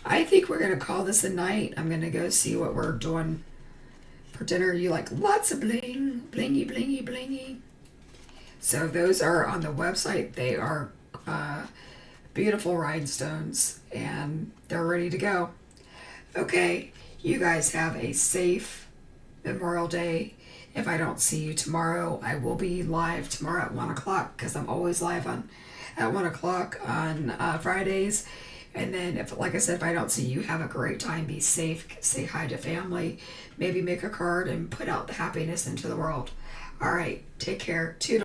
I think we're going to call this a night. I'm going to go see what we're doing for dinner. You like lots of bling, blingy, blingy, blingy. So those are on the website. They are beautiful rhinestones, and they're ready to go. Okay, you guys have a safe Memorial Day. If I don't see you tomorrow, I will be live tomorrow at 1 o'clock because I'm always live at 1 o'clock on Fridays. And then, like I said, if I don't see you, have a great time. Be safe. Say hi to family. Maybe make a card and put out the happiness into the world. All right. Take care. Toodles.